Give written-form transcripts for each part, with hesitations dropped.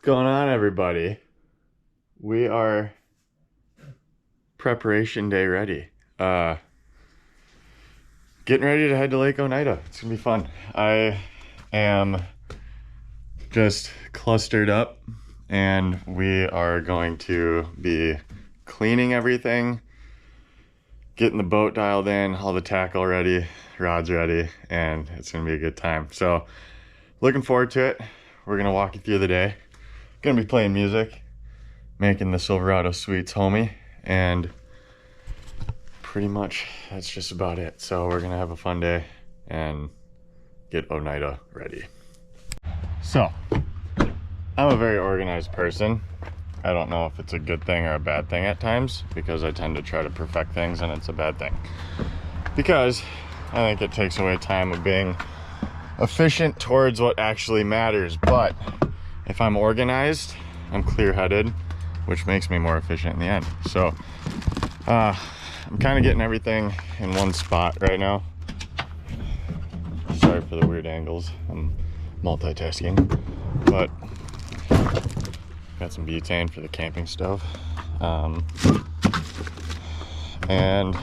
What's going on, everybody? We are preparation day ready. Getting ready to head to Lake Oneida. It's gonna be fun. I am just clustered up and we are going to be cleaning everything, getting the boat dialed in, all the tackle ready, rods ready, and it's gonna be a good time. So looking forward to it. We're gonna walk you through the day. Gonna be playing music, making the Silverado Sweets homie, and pretty much that's just about it. So we're gonna have a fun day and get Oneida ready. So I'm a very organized person. I don't know if it's a good thing or a bad thing at times, because I tend to try to perfect things, and it's a bad thing because I think it takes away time of being efficient towards what actually matters. But if I'm organized, I'm clear-headed, which makes me more efficient in the end. So I'm kind of getting everything in one spot right now. Sorry for the weird angles. I'm multitasking, but got some butane for the camping stove. And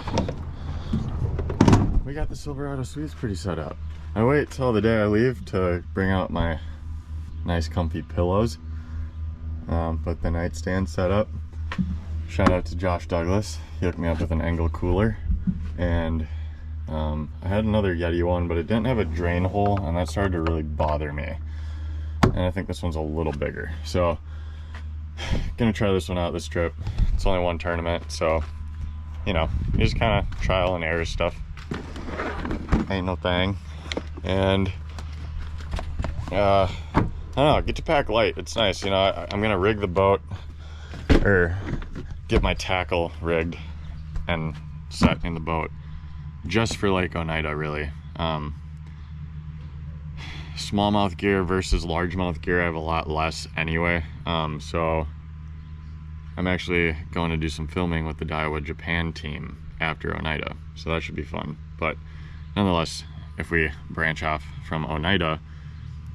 we got the Silverado Sweets pretty set up. I wait till the day I leave to bring out my nice comfy pillows, but the nightstand set up. Shout out to Josh Douglas. He hooked me up with an Engel cooler, and I had another Yeti one, but it didn't have a drain hole, and that started to really bother me. And I think this one's a little bigger, so gonna try this one out this trip. It's only one tournament, so you know, you just kind of trial and error stuff. Ain't no thing. And I don't know, get to pack light. It's nice, you know. I'm gonna rig the boat, or get my tackle rigged and set in the boat just for Lake Oneida, really. Smallmouth gear versus largemouth gear, I have a lot less anyway. So I'm actually going to do some filming with the Daiwa Japan team after Oneida, so that should be fun. But nonetheless, if we branch off from Oneida,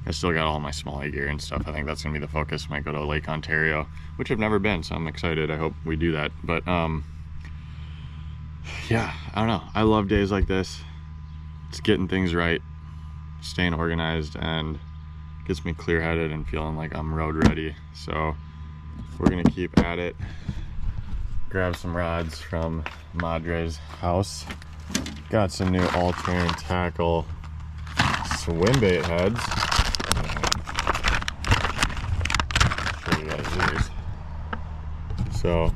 I still got all my smaller gear and stuff. I think that's gonna be the focus. Might go to Lake Ontario, which I've never been, so I'm excited. I hope we do that. But yeah, I don't know. I love days like this. It's getting things right, staying organized, and gets me clear-headed and feeling like I'm road ready. So we're gonna keep at it. Grab some rods from Madre's house. Got some new all-terrain tackle swim bait heads. Show you guys these. So,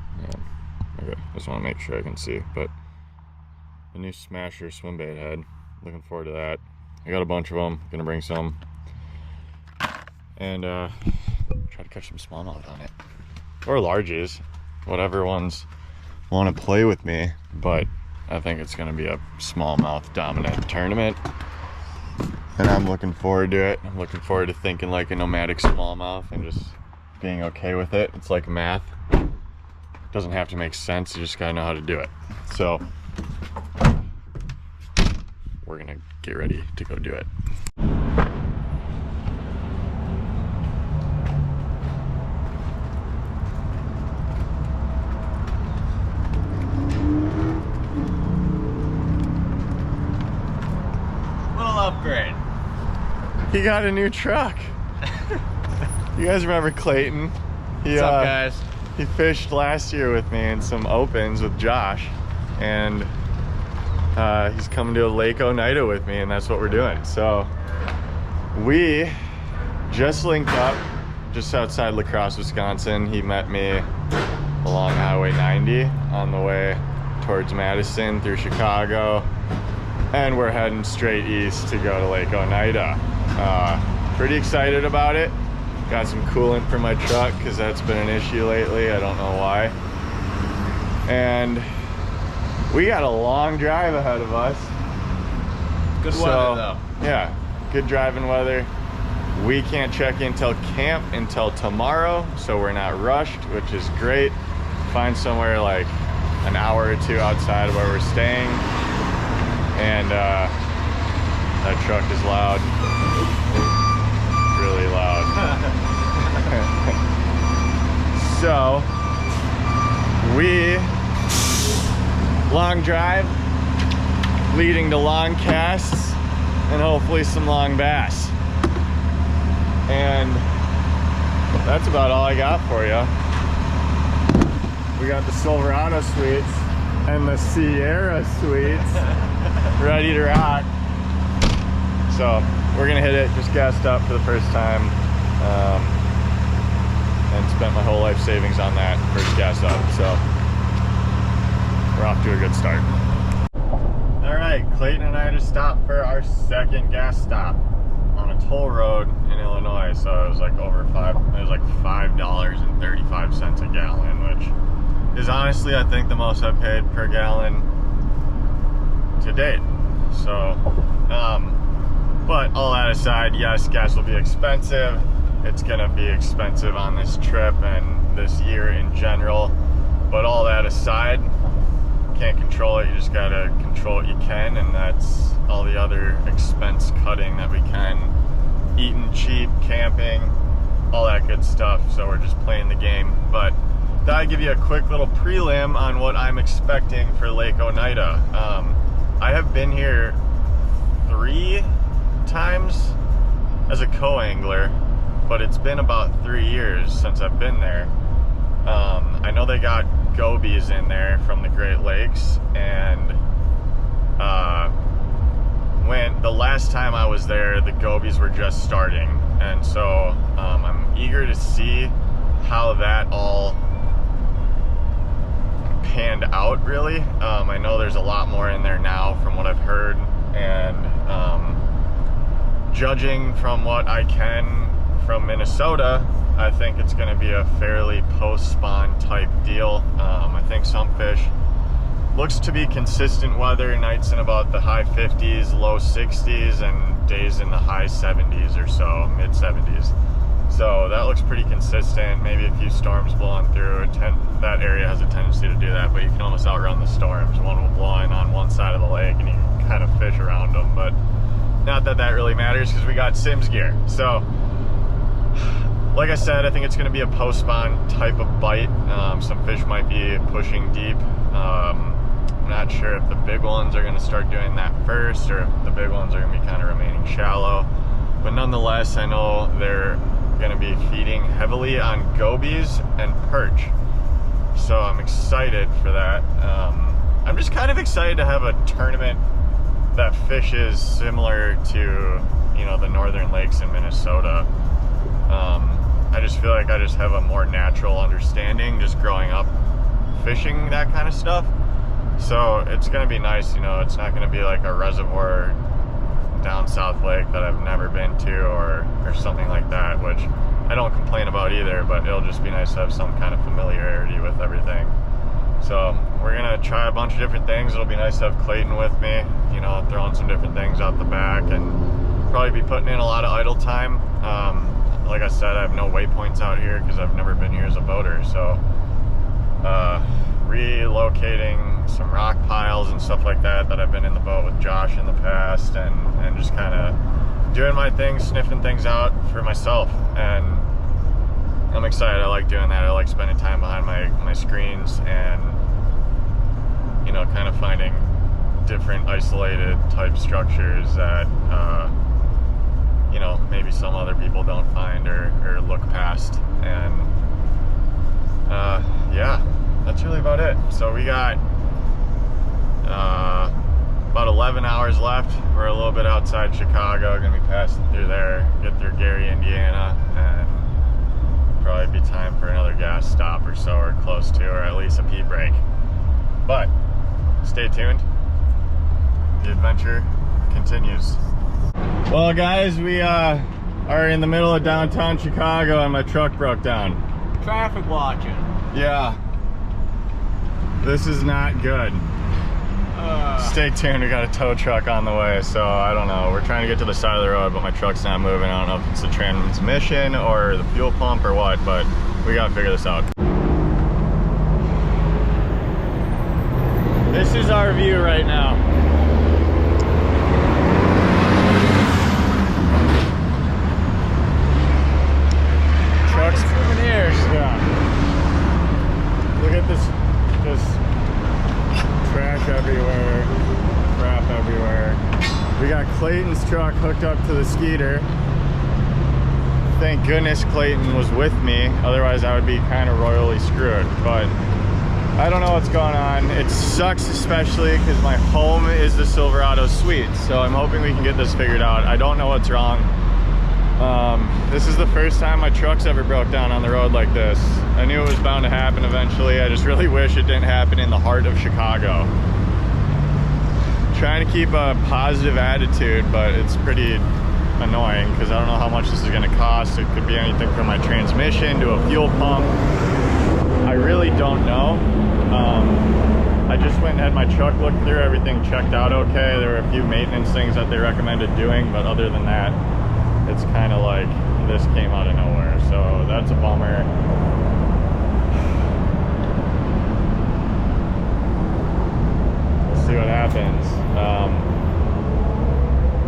okay, just want to make sure I can see. But the new Smasher swim bait head. Looking forward to that. I got a bunch of them. Gonna bring some and try to catch some smallmouth on it, or largies, whatever ones want to play with me. But I think it's going to be a smallmouth dominant tournament, and I'm looking forward to it. I'm looking forward to thinking like a nomadic smallmouth and just being okay with it. It's like math. It doesn't have to make sense. You just got to know how to do it. So we're going to get ready to go do it. Upgrade. He got a new truck. You guys remember Clayton? What's up, guys? He fished last year with me in some opens with Josh, and he's coming to Lake Oneida with me, and that's what we're doing. So we just linked up just outside La Crosse, Wisconsin. He met me along Highway 90 on the way towards Madison through Chicago, and we're heading straight east to go to Lake Oneida. Pretty excited about it. Got some coolant for my truck because that's been an issue lately. I don't know why. And we got a long drive ahead of us. Good weather though. Yeah, good driving weather. We can't check into camp until tomorrow, so we're not rushed, which is great. Find somewhere like an hour or two outside of where we're staying. And that truck is loud, really loud. So, long drive, leading to long casts, and hopefully some long bass. And that's about all I got for you. We got the Silverado Suites and the Sierra Suites ready to rock. So we're gonna hit it, just gassed up for the first time. And spent my whole life savings on that first gas up. So we're off to a good start. All right, Clayton and I just stopped for our second gas stop on a toll road in Illinois. So it was like $5.35 a gallon, which is honestly, I think, the most I've paid per gallon to date. So, but all that aside, yes, gas will be expensive. It's gonna be expensive on this trip and this year in general. But all that aside, can't control it. You just gotta control what you can, and that's all the other expense cutting that we can. Eating cheap, camping, all that good stuff. So we're just playing the game. But thought I'd give you a quick little prelim on what I'm expecting for Lake Oneida. I have been here 3 times as a co-angler, but it's been about 3 years since I've been there. I know they got gobies in there from the Great Lakes, and when the last time I was there, the gobies were just starting, and so I'm eager to see how that all panned out, really. I know there's a lot more in there now from what I've heard, and judging from what I can from Minnesota, I think it's going to be a fairly post-spawn type deal. I think some fish looks to be consistent weather, nights in about the high 50s, low 60s, and days in the high 70s or so, mid 70s. So that looks pretty consistent. Maybe a few storms blowing through. That area has a tendency to do that, but you can almost outrun the storms. One will blow in on one side of the lake and you can kind of fish around them, but not that that really matters because we got Sims gear. So like I said, I think it's going to be a post-spawn type of bite. Some fish might be pushing deep. I'm not sure if the big ones are going to start doing that first or if the big ones are going to be kind of remaining shallow. But nonetheless, I know they're going to be feeding heavily on gobies and perch. So I'm excited for that. I'm just kind of excited to have a tournament that fishes similar to, you know, the northern lakes in Minnesota. I just feel like I just have a more natural understanding just growing up fishing that kind of stuff. So it's going to be nice, you know, it's not going to be like a reservoir down South Lake that I've never been to or something like that, which I don't complain about either, but it'll just be nice to have some kind of familiarity with everything. So we're going to try a bunch of different things. It'll be nice to have Clayton with me, you know, throwing some different things out the back, and probably be putting in a lot of idle time. Like I said, I have no waypoints out here because I've never been here as a boater, so relocating some rock piles and stuff like that I've been in the boat with Josh in the past, and just kind of doing my thing, sniffing things out for myself, and I'm excited. I like doing that. I like spending time behind my screens and, you know, kind of finding different isolated type structures that you know, maybe some other people don't find or look past. And yeah, that's really about it. So we got about 11 hours left. We're a little bit outside Chicago, gonna be passing through there, get through Gary, Indiana, and probably be time for another gas stop or so, or close to, or at least a pee break. But stay tuned, the adventure continues. Well guys, we are in the middle of downtown Chicago and my truck broke down. Traffic watching. Yeah. This is not good. Stay tuned, we got a tow truck on the way, so I don't know. We're trying to get to the side of the road, but my truck's not moving. I don't know if it's the transmission or the fuel pump or what, but we gotta figure this out. This is our view right now. trucks. Souvenirs. Yeah. Look at this, just trash everywhere, crap everywhere. We got Clayton's truck hooked up to the Skeeter. Thank goodness Clayton was with me, otherwise I would be kind of royally screwed. But I don't know what's going on. It sucks, especially because my home is the Silverado Suite, so I'm hoping we can get this figured out. I don't know what's wrong. This is the first time my truck's ever broke down on the road like this. I knew it was bound to happen eventually. I just really wish it didn't happen in the heart of Chicago. Trying to keep a positive attitude, but it's pretty annoying because I don't know how much this is going to cost. It could be anything from my transmission to a fuel pump. I really don't know. I just went and had my truck looked through, everything checked out okay. There were a few maintenance things that they recommended doing, but other than that, it's kind of like this came out of nowhere. So that's a bummer. We'll see what happens.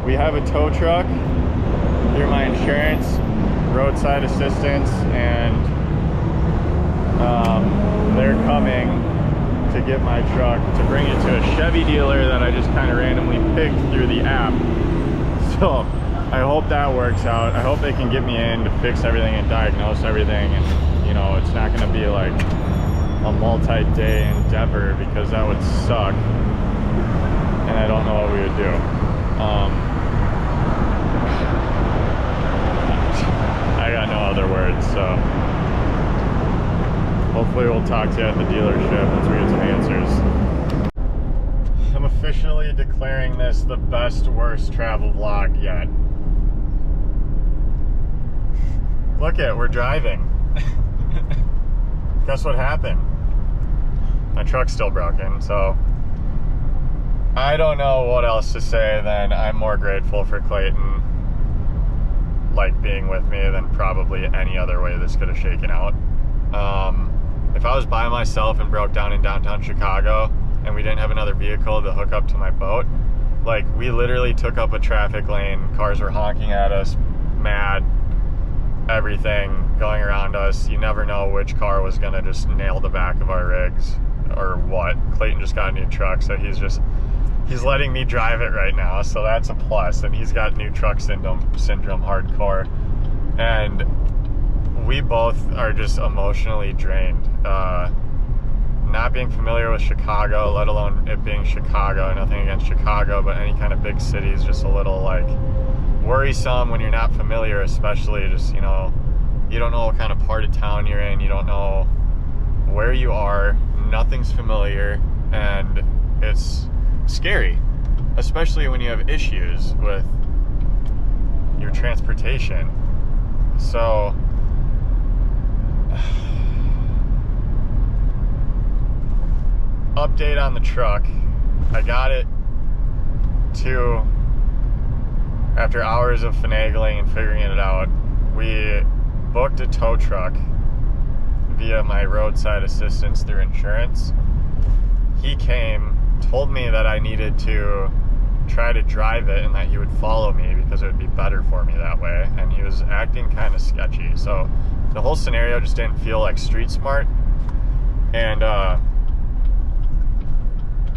We have a tow truck through my insurance, roadside assistance, and they're coming to get my truck to bring it to a Chevy dealer that I just kind of randomly picked through the app. So I hope that works out. I hope they can get me in to fix everything and diagnose everything, and you know, it's not going to be like a multi-day endeavor because that would suck, and I don't know what we would do. I got no other words, so hopefully we'll talk to you at the dealership once we get some answers. I'm officially declaring this the best worst travel vlog yet. Look it, we're driving. Guess what happened? My truck's still broken, so I don't know what else to say than I'm more grateful for Clayton like being with me than probably any other way this could have shaken out. If I was by myself and broke down in downtown Chicago and we didn't have another vehicle to hook up to my boat, like we literally took up a traffic lane, cars were honking at us, mad, everything going around us. You never know which car was gonna just nail the back of our rigs or what. Clayton just got a new truck, so he's letting me drive it right now, so that's a plus. And he's got new truck syndrome hardcore, and we both are just emotionally drained. Not being familiar with Chicago, let alone it being Chicago, nothing against Chicago, but any kind of big city is just a little like worrisome when you're not familiar, especially just, you know, you don't know what kind of part of town you're in, you don't know where you are, nothing's familiar, and it's scary, especially when you have issues with your transportation. So update on the truck, I got it to, after hours of finagling and figuring it out, we booked a tow truck via my roadside assistance through insurance. He came, told me that I needed to try to drive it and that he would follow me because it would be better for me that way, and he was acting kind of sketchy. So the whole scenario just didn't feel like street smart. And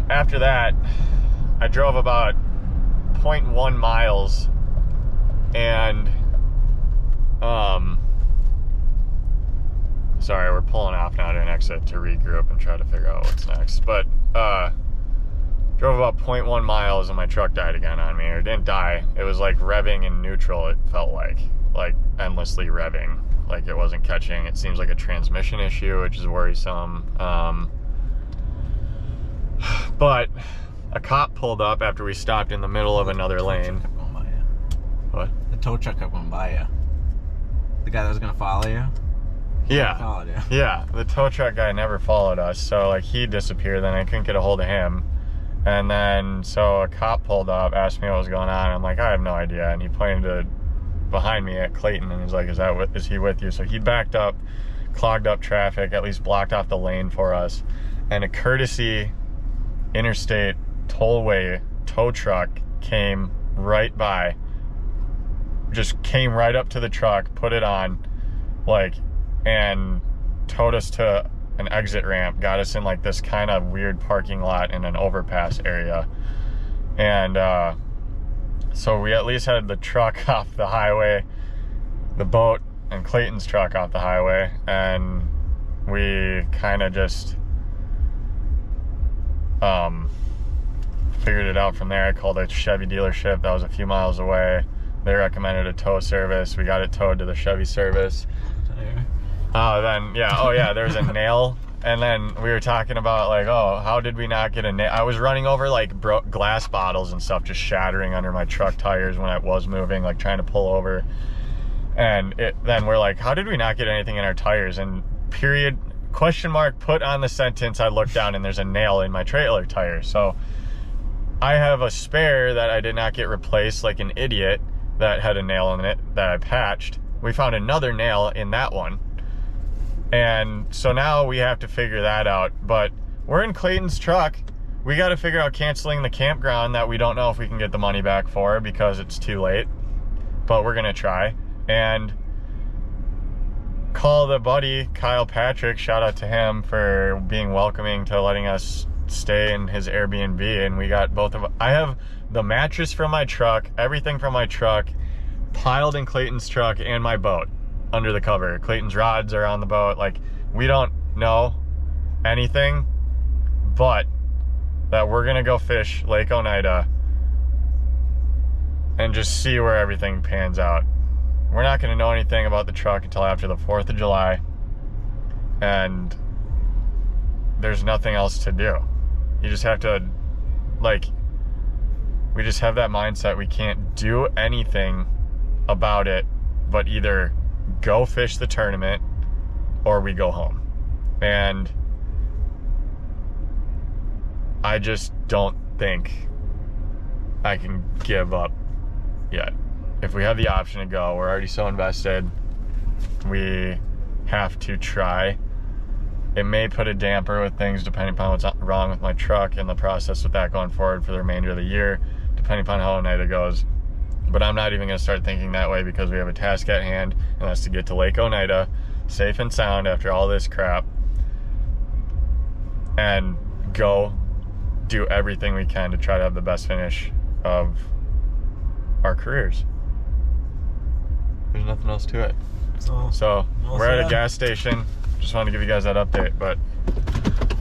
after that, I drove about 0.1 miles and sorry, we're pulling off now to an exit to regroup and try to figure out what's next. But drove about 0.1 miles and my truck died again on me. Or it didn't die, it was like revving in neutral. It felt like endlessly revving, like it wasn't catching. It seems like a transmission issue, which is worrisome. But a cop pulled up after we stopped in the middle of another lane. What? The tow truck kept going by you. The guy that was gonna follow you? Yeah. Followed you. Yeah, the tow truck guy never followed us, so like he disappeared, then I couldn't get a hold of him. And then so a cop pulled up, asked me what was going on. I'm like, I have no idea. And he pointed to behind me at Clayton and he's like, is he with you? So he backed up, clogged up traffic, at least blocked off the lane for us. And a courtesy interstate tollway tow truck came right by, just came right up to the truck, put it on, like and towed us to an exit ramp, got us in like this kind of weird parking lot in an overpass area. And so we at least had the truck off the highway, the boat and Clayton's truck off the highway, and we kind of just figured it out from there. I called a Chevy dealership that was a few miles away. They recommended a tow service. We got it towed to the Chevy service. There's a nail. And then we were talking about like, oh, how did we not get a nail? I was running over like glass bottles and stuff, just shattering under my truck tires when I was moving, like trying to pull over. And then we're like, how did we not get anything in our tires? And period, question mark, put on the sentence, I looked down and there's a nail in my trailer tire. So I have a spare that I did not get replaced like an idiot that had a nail in it that I patched. We found another nail in that one. And so now we have to figure that out. But we're in Clayton's truck. We got to figure out canceling the campground that we don't know if we can get the money back for because it's too late. But we're going to try. And call the buddy, Kyle Patrick, shout out to him for being welcoming to letting us stay in his Airbnb. And we got both of, I have the mattress from my truck, everything from my truck piled in Clayton's truck and my boat under the cover. Clayton's rods are on the boat. Like, we don't know anything but that we're gonna go fish Lake Oneida and just see where everything pans out. We're not gonna know anything about the truck until after the 4th of July, and there's nothing else to do. You just have to, like, we just have that mindset. We can't do anything about it but either go fish the tournament or we go home. And I just don't think I can give up yet. If we have the option to go, we're already so invested, we have to try. It may put a damper with things depending upon what's wrong with my truck and the process with that going forward for the remainder of the year, depending upon how Oneida goes. But I'm not even going to start thinking that way because we have a task at hand, and that's to get to Lake Oneida safe and sound after all this crap and go do everything we can to try to have the best finish of our careers. There's nothing else to it. So we're at a gas station. Just wanted to give you guys that update, but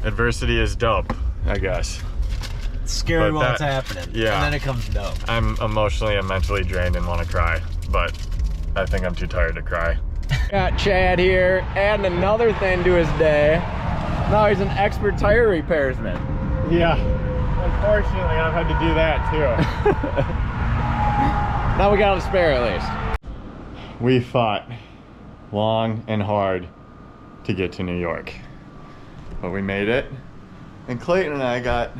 adversity is dope, I guess. It's scary while it's happening. Yeah. And then it comes dope. I'm emotionally and mentally drained and want to cry, but I think I'm too tired to cry. Got Chad here, adding another thing to his day. Now he's an expert tire repairsman. Yeah. Unfortunately, I've had to do that too. Now we got a spare at least. We fought long and hard to get to New York, but we made it. And Clayton and I got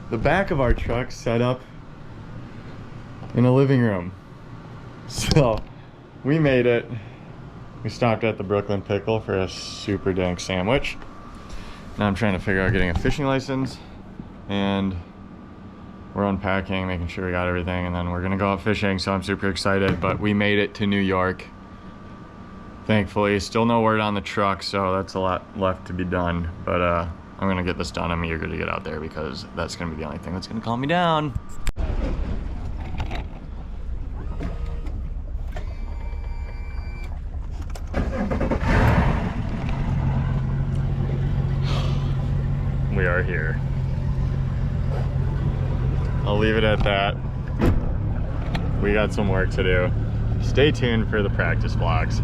the back of our truck set up in a living room. So we made it. We stopped at the Brooklyn Pickle for a super dank sandwich. Now I'm trying to figure out getting a fishing license, and we're unpacking, making sure we got everything, and then we're gonna go out fishing. So I'm super excited. But we made it to New York, thankfully. Still no word on the truck, so that's a lot left to be done. But I'm gonna get this done. I'm eager to get out there because that's gonna be the only thing that's gonna calm me down. We are here. I'll leave it at that. We got some work to do. Stay tuned for the practice vlogs.